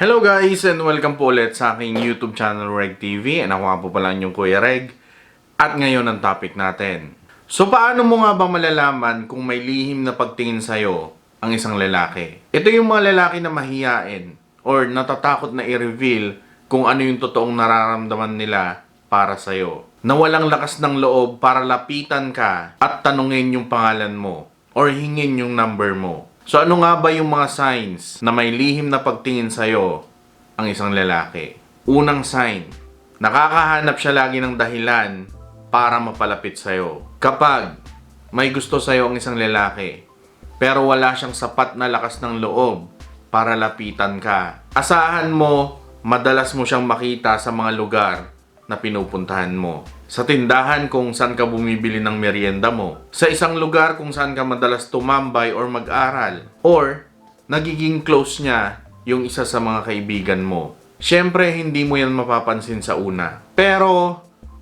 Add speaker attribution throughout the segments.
Speaker 1: Hello guys and welcome po ulit sa aking YouTube channel Reg TV. And ako nga po pala yung Kuya Reg. At ngayon ang topic natin. So paano mo nga ba malalaman kung may lihim na pagtingin sa'yo ang isang lalaki? Ito yung mga lalaki na mahiyain or natatakot na i-reveal kung ano yung totoong nararamdaman nila para sa'yo. Na walang lakas ng loob para lapitan ka at tanungin yung pangalan mo or hingin yung number mo. So ano nga ba yung mga signs na may lihim na pagtingin sa'yo ang isang lalaki? Unang sign, nakakahanap siya lagi ng dahilan para mapalapit sa'yo. Kapag may gusto sa'yo ang isang lalaki, pero wala siyang sapat na lakas ng loob para lapitan ka, asahan mo, madalas mo siyang makita sa mga lugar na pinupuntahan mo. Sa tindahan kung saan ka bumibili ng merienda mo. Sa isang lugar kung saan ka madalas tumambay or mag-aral. Or, nagiging close niya yung isa sa mga kaibigan mo. Siyempre, hindi mo yan mapapansin sa una. Pero,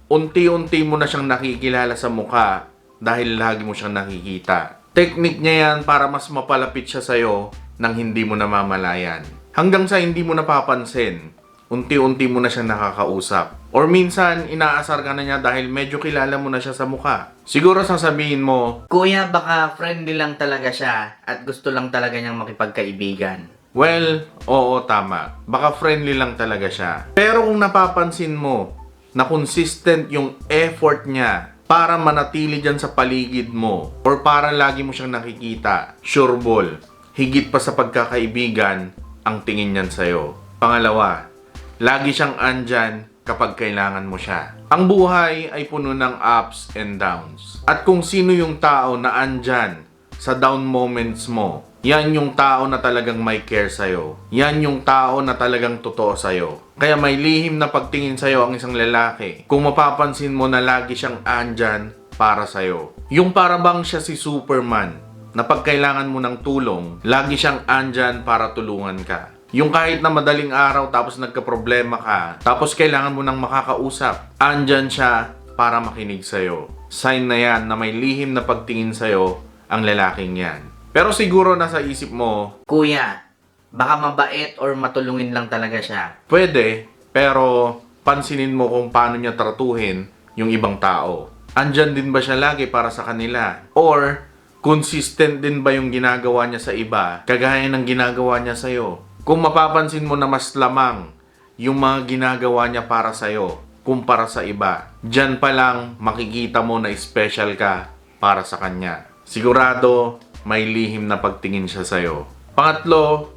Speaker 1: unti-unti mo na siyang nakikilala sa mukha dahil lagi mo siyang nakikita. Technique niya yan para mas mapalapit siya sa'yo nang hindi mo namamalayan. Hanggang sa hindi mo napapansin, unti-unti mo na siya nakakausap. Or minsan, inaasar ka na niya dahil medyo kilala mo na siya sa mukha. Siguro sasabihin mo,
Speaker 2: Kuya, baka friendly lang talaga siya at gusto lang talaga niyang makipagkaibigan.
Speaker 1: well, oo, tama. Baka friendly lang talaga siya. Pero kung napapansin mo na consistent yung effort niya para manatili dyan sa paligid mo or para lagi mo siyang nakikita, sure ball, higit pa sa pagkakaibigan ang tingin niyan sa'yo. Pangalawa, lagi siyang andyan kapag kailangan mo siya. Ang buhay ay puno ng ups and downs. At kung sino yung tao na andyan sa down moments mo, yan yung tao na talagang may care sa'yo. Yan yung tao na talagang totoo sa'yo. Kaya may lihim na pagtingin sa'yo ang isang lalaki kung mapapansin mo na lagi siyang andyan para sa'yo. Yung para bang siya si Superman na pag kailangan mo ng tulong, lagi siyang andyan para tulungan ka. Yung kahit na madaling araw tapos nagka-problema ka, tapos kailangan mo nang makakausap, andyan siya para makinig sa'yo. Sign na yan na may lihim na pagtingin sa'yo ang lalaking yan. Pero siguro nasa isip mo,
Speaker 2: Kuya, baka mabait or matulungin lang talaga siya.
Speaker 1: pwede, pero pansinin mo kung paano niya tratuhin yung ibang tao. Andyan din ba siya lagi para sa kanila? Or, consistent din ba yung ginagawa niya sa iba, kagaya ng ginagawa niya sa'yo? Kung mapapansin mo na mas lamang yung mga ginagawa niya para sa'yo kumpara sa iba, dyan pa lang makikita mo na special ka para sa kanya. Sigurado may lihim na pagtingin siya sa'yo. Pangatlo,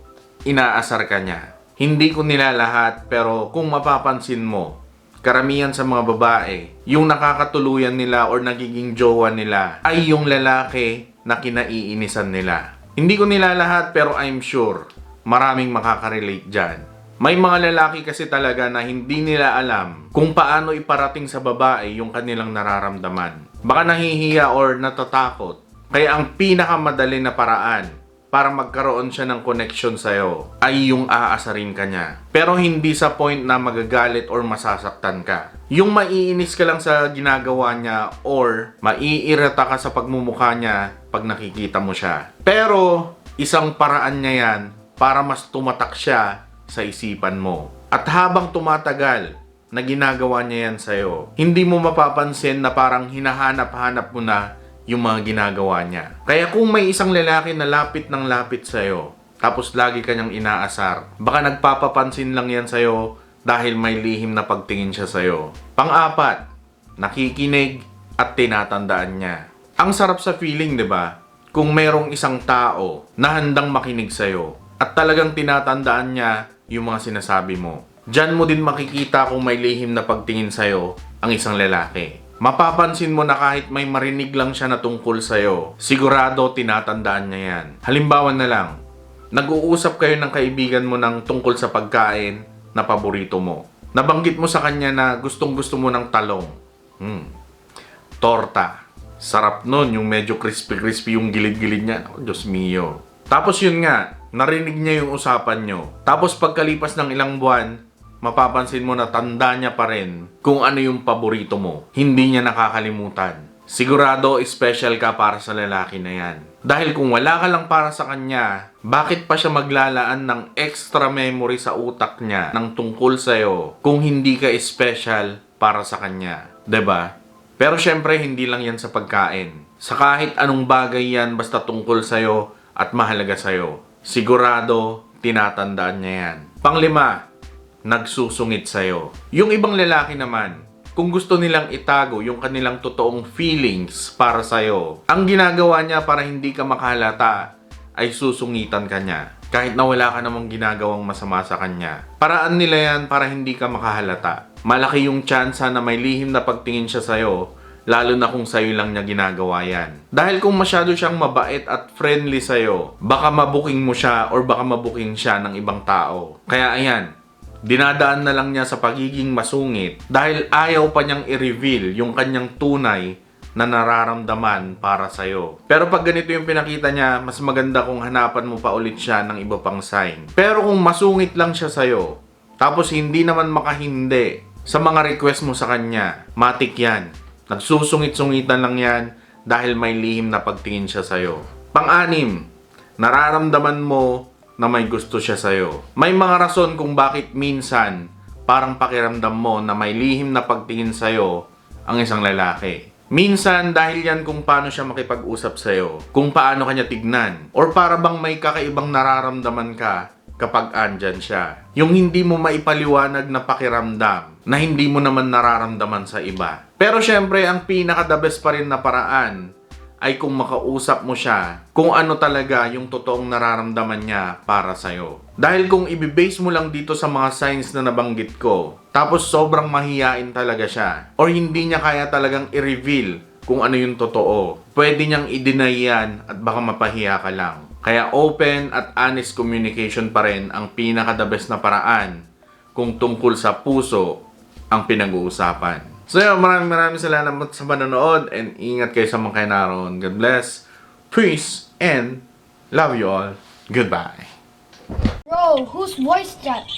Speaker 1: inaasar ka niya. Hindi ko nilalahat pero kung mapapansin mo, karamihan sa mga babae, yung nakakatuluyan nila or nagiging jowa nila ay yung lalaki na kinaiinisan nila. Hindi ko nilalahat pero I'm sure maraming makaka-relate dyan. May mga lalaki kasi talaga na hindi nila alam kung paano iparating sa babae yung kanilang nararamdaman. Baka nahihiya or natatakot. Kaya ang pinakamadali na paraan para magkaroon siya ng connection sa'yo ay yung aasarin ka niya. Pero hindi sa point na magagalit or masasaktan ka. Yung maiinis ka lang sa ginagawa niya or maiirita ka sa pagmumukha niya pag nakikita mo siya. Pero isang paraan niya yan para mas tumatak siya sa isipan mo. At habang tumatagal na ginagawa niya yan sa'yo, hindi mo mapapansin na parang hinahanap-hanap mo na yung mga ginagawa niya. Kaya kung may isang lalaki na lapit ng lapit sa'yo, tapos lagi kanyang inaasar, baka nagpapapansin lang yan sa'yo dahil may lihim na pagtingin siya sa'yo. Pang-apat, nakikinig at tinatandaan niya. Ang sarap sa feeling, di ba? Kung merong isang tao na handang makinig sa'yo, at talagang tinatandaan niya yung mga sinasabi mo. Diyan mo din makikita kung may lihim na pagtingin sa'yo ang isang lalaki. Mapapansin mo na kahit may marinig lang siya na tungkol sa'yo, sigurado tinatandaan niya yan. Halimbawa na lang, nag-uusap kayo ng kaibigan mo ng tungkol sa pagkain na paborito mo. Nabanggit mo sa kanya na gustong-gusto mo ng talong. Torta. Sarap nun, yung medyo crispy-crispy yung gilid-gilid niya. Oh, Diyos mio. Tapos yun nga, narinig niya yung usapan nyo. Tapos pagkalipas ng ilang buwan, mapapansin mo na tanda niya pa rin kung ano yung paborito mo. Hindi niya nakakalimutan. sigurado special ka para sa lalaki na yan. Dahil kung wala ka lang para sa kanya, bakit pa siya maglalaan ng extra memory sa utak niya ng tungkol sa'yo kung hindi ka special para sa kanya? 'Di ba? Pero syempre, hindi lang yan sa pagkain. Sa kahit anong bagay yan basta tungkol sa'yo at mahalaga sa'yo. Sigurado, tinatandaan niya yan. Panglima, nagsusungit sa'yo. Yung ibang lalaki naman, kung gusto nilang itago yung kanilang totoong feelings para sa'yo, ang ginagawa niya para hindi ka makahalata ay susungitan ka niya. Kahit na wala ka namang ginagawang masama sa kanya. Paraan nila yan para hindi ka makahalata. Malaki yung tsansa na may lihim na pagtingin siya sa'yo, lalo na kung sa'yo lang niya ginagawa yan. Dahil kung masyado siyang mabait at friendly sa'yo, baka mabuking mo siya or baka mabuking siya ng ibang tao. Kaya ayan, dinadaan na lang niya sa pagiging masungit dahil ayaw pa niyang i-reveal yung kanyang tunay na nararamdaman para sa'yo. Pero pag ganito yung pinakita niya, mas maganda kung hanapan mo pa ulit siya ng iba pang sign. Pero kung masungit lang siya sa'yo, tapos hindi naman makahindi sa mga request mo sa kanya, matik yan. Nagsusungit-sungitan lang yan dahil may lihim na pagtingin siya sa'yo. Pang-anim, nararamdaman mo na may gusto siya sa'yo. May mga rason kung bakit minsan parang pakiramdam mo na may lihim na pagtingin sa'yo ang isang lalaki. Minsan dahil yan kung paano siya makipag-usap sa'yo, kung paano kanya tignan, or para bang may kakaibang nararamdaman ka kapag andyan siya. Yung hindi mo maipaliwanag na pakiramdam na hindi mo naman nararamdaman sa iba. Pero syempre, ang pinaka-the best pa rin na paraan ay kung makausap mo siya kung ano talaga yung totoong nararamdaman niya para sa'yo. Dahil kung ibibase mo lang dito sa mga signs na nabanggit ko, tapos sobrang mahiyain talaga siya, or hindi niya kaya talagang i-reveal kung ano yung totoo, pwede niyang i-deny yan at baka mapahiya ka lang. Kaya open at honest communication pa rin ang pinaka-the best na paraan kung tungkol sa puso ang pinag-uusapan. So yun, maraming salamat sa panonood and ingat kayo sa mga kayo naroon. God bless, peace, and love you all. Goodbye.
Speaker 3: Bro, whose voice that?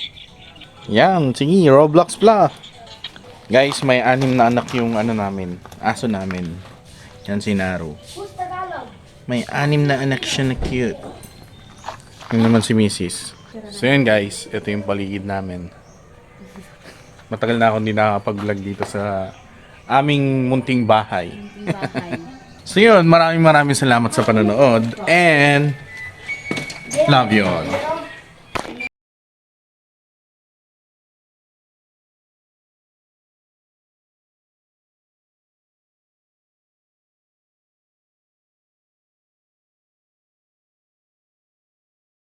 Speaker 1: Yan, sige, Roblox Blah. Guys, may 6 na anak yung aso namin. Yan si Naru.
Speaker 3: Who's Tagalog?
Speaker 1: May 6 na anak siya na cute. Yung naman si Mrs. So yun guys, ito yung paligid namin. Matagal na ako hindi nakakapag-vlog dito sa aming munting bahay. So yun, maraming salamat sa panonood and love you all.